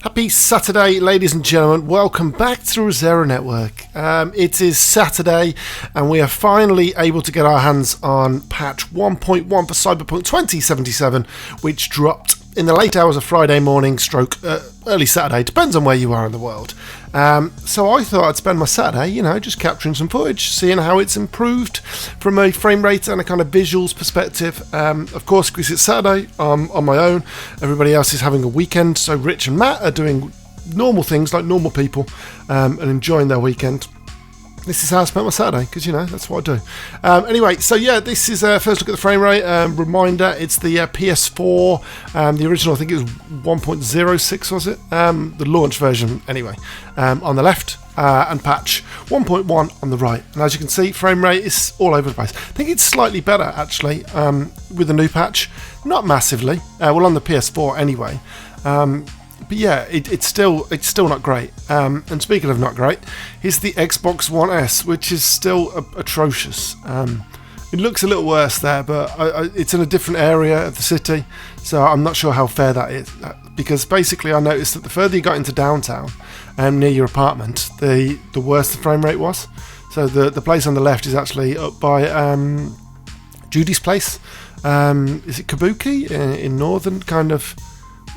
Happy Saturday, ladies and gentlemen. Welcome back to the Resero Network. It is Saturday, and we are finally able to get our hands on patch 1.1 for Cyberpunk 2077, which dropped in the late hours of Friday morning stroke early Saturday. Depends on where you are in the world. So I thought I'd spend my Saturday, just capturing some footage, seeing how it's improved from a frame rate and a kind of visuals perspective. Of course, because it's Saturday, I'm on my own. Everybody else is having a weekend, so Rich and Matt are doing normal things like normal people and enjoying their weekend. This is how I spent my Saturday, because, that's what I do. Anyway, so yeah, this is first look at the frame rate. Reminder, it's the PS4. The original, I think it was 1.06, was it? The launch version, anyway, on the left, and patch 1.1 on the right. And as you can see, frame rate is all over the place. I think it's slightly better, actually, with the new patch. Not massively. Well, on the PS4 anyway. But yeah, it's still not great. And speaking of not great, here's the Xbox One S, which is still atrocious. It looks a little worse there, but it's in a different area of the city, so I'm not sure how fair that is. Because basically, I noticed that the further you got into downtown, near your apartment, the worse the frame rate was. So the place on the left is actually up by Judy's place. Is it Kabuki in northern kind of?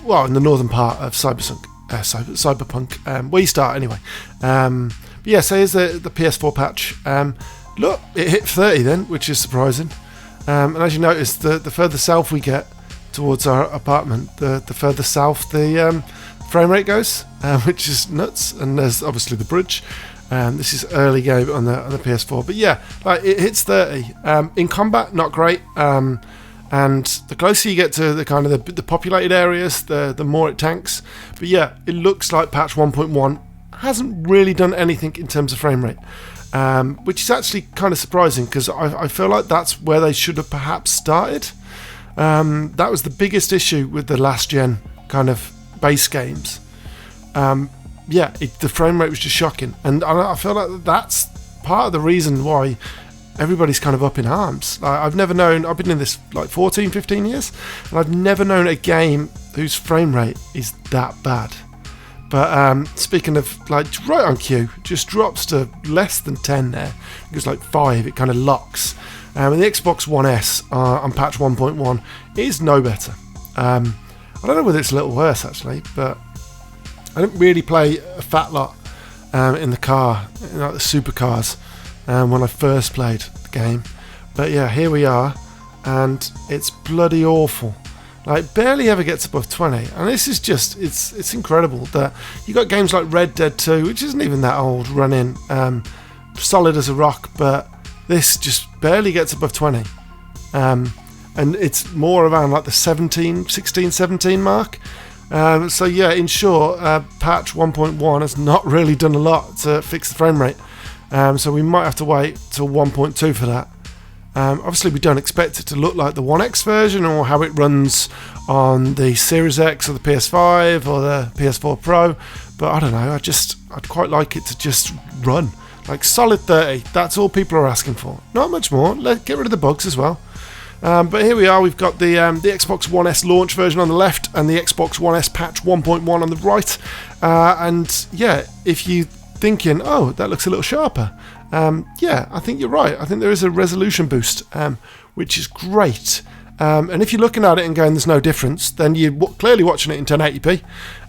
Well, in the northern part of Cyberpunk, where you start anyway. But yeah, so here's the PS4 patch. Look, it hit 30 then, which is surprising. And as you notice, the further south we get towards our apartment, the further south the frame rate goes, which is nuts. And there's obviously the bridge. This is early game on the PS4, but yeah, like it hits 30. In combat, not great. And the closer you get to the kind of the populated areas, the more it tanks. But yeah, it looks like patch 1.1 hasn't really done anything in terms of frame rate, which is actually kind of surprising because I feel like that's where they should have perhaps started. That was the biggest issue with the last gen kind of base games. The frame rate was just shocking, and I feel like that's part of the reason why everybody's kind of up in arms. I've never known, I've been in this like 14, 15 years, and I've never known a game whose frame rate is that bad. But speaking of, like, right on cue, just drops to less than 10 there. It goes like 5, it kind of locks. And the Xbox One S on patch 1.1 is no better. I don't know whether it's a little worse actually, but I didn't really play a fat lot in the car, like the supercars. When I first played the game, but yeah, here we are, and it's bloody awful. Like, barely ever gets above 20, and this is just it's incredible that you got games like Red Dead 2, which isn't even that old, running solid as a rock, but this just barely gets above 20, and it's more around like the 16, 17 mark. So yeah, in short, patch 1.1 has not really done a lot to fix the frame rate. So we might have to wait till 1.2 for that. Obviously, we don't expect it to look like the One X version or how it runs on the Series X or the PS5 or the PS4 Pro. But I don't know, I'd quite like it to just run. Like solid 30, that's all people are asking for. Not much more, get rid of the bugs as well. But here we are, we've got the Xbox One S launch version on the left and the Xbox One S patch 1.1 on the right. And yeah, if you thinking, oh, that looks a little sharper. Yeah, I think you're right. I think there is a resolution boost, which is great. And if you're looking at it and going, there's no difference, then you're clearly watching it in 1080p,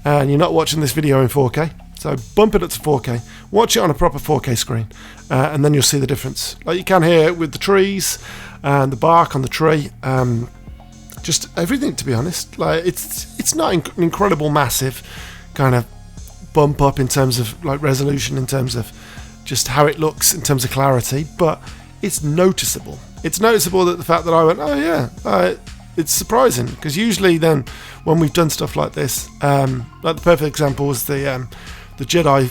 and you're not watching this video in 4K. So bump it up to 4K. Watch it on a proper 4K screen, and then you'll see the difference. Like you can hear with the trees and the bark on the tree. Just everything, to be honest. Like it's not an incredible, massive kind of bump up in terms of like resolution, in terms of just how it looks, in terms of clarity, but it's noticeable. It's noticeable that the fact that I went, oh yeah, it's surprising, because usually then when we've done stuff like this, like the perfect example was the Jedi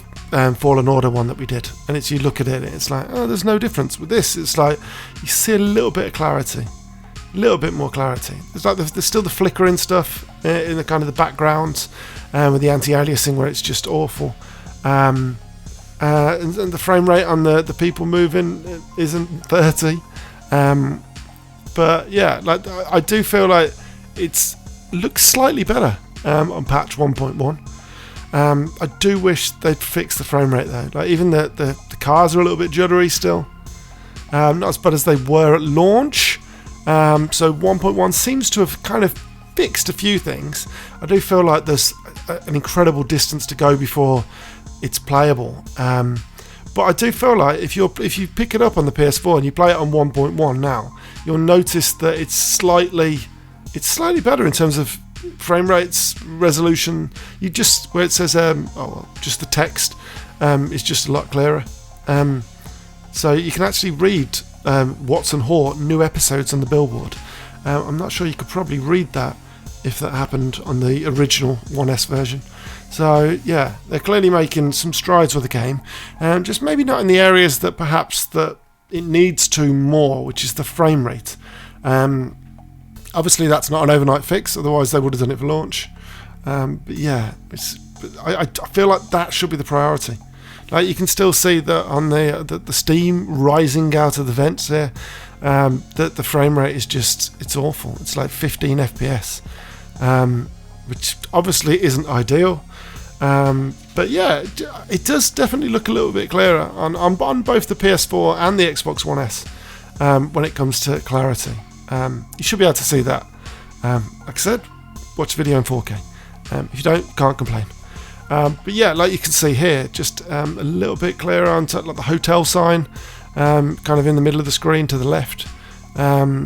Fallen Order one that we did, and it's, you look at it and it's like, oh, there's no difference. With this, it's like you see a little bit of clarity, a little bit more clarity. It's like there's still the flickering stuff in the kind of the background, with the anti-aliasing where it's just awful, and the frame rate on the people moving isn't 30, but yeah, like I do feel like it's looks slightly better on patch 1.1. I do wish they'd fix the frame rate though. Like even the cars are a little bit juddery still. Not as bad as they were at launch. So 1.1 seems to have kind of fixed a few things. I do feel like there's an incredible distance to go before it's playable. But I do feel like if you pick it up on the PS4 and you play it on 1.1 now, you'll notice that it's slightly better in terms of frame rates, resolution. You just where it says just the text is just a lot clearer. So you can actually read Watson Hort new episodes on the billboard. I'm not sure you could probably read that if that happened on the original 1S version. So yeah, they're clearly making some strides with the game, just maybe not in the areas that perhaps that it needs to more, which is the frame rate. Obviously that's not an overnight fix, otherwise they would have done it for launch. But yeah, I feel like that should be the priority. Like you can still see that on the steam rising out of the vents there, that the frame rate is it's awful. It's like 15 FPS, which obviously isn't ideal. But yeah, it does definitely look a little bit clearer on both the PS4 and the Xbox One S when it comes to clarity. You should be able to see that. Like I said, watch the video in 4K. If you don't, can't complain. But yeah, like you can see here, just a little bit clearer on like the hotel sign, kind of in the middle of the screen to the left, on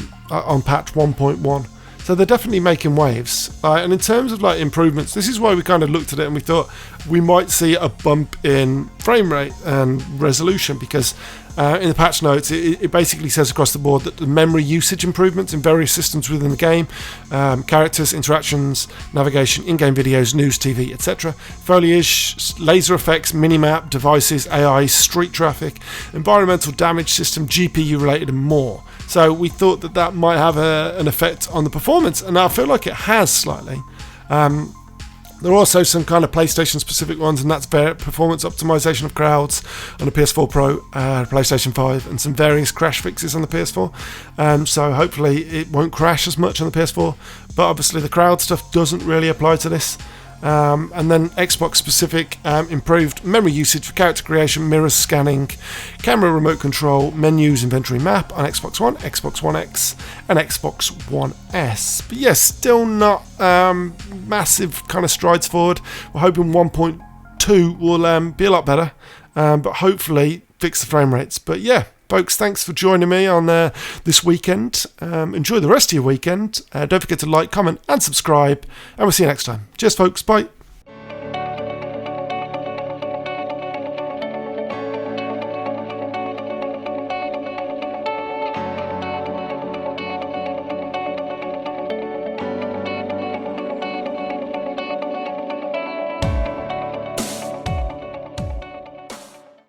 patch 1.1. So they're definitely making waves. And in terms of like improvements, this is why we kind of looked at it and we thought we might see a bump in frame rate and resolution, because in the patch notes it basically says across the board that the memory usage improvements in various systems within the game, characters, interactions, navigation, in-game videos, news, TV, etc., foliage, laser effects, minimap, devices, AI, street traffic, environmental damage system, GPU related and more. So we thought that might have an effect on the performance, and I feel like it has slightly. There are also some kind of PlayStation specific ones, and that's performance optimization of crowds on the PS4 Pro, PlayStation 5, and some various crash fixes on the PS4. So hopefully it won't crash as much on the PS4, but obviously the crowd stuff doesn't really apply to this. And then Xbox specific improved memory usage for character creation, mirrors scanning, camera remote control, menus, inventory map on Xbox One, Xbox One X and Xbox One S. But yes, still not massive kind of strides forward. We're hoping 1.2 will be a lot better, but hopefully fix the frame rates. But yeah, folks, thanks for joining me on this weekend. Enjoy the rest of your weekend. Don't forget to like, comment and subscribe, and we'll see you next time. Cheers, folks. Bye.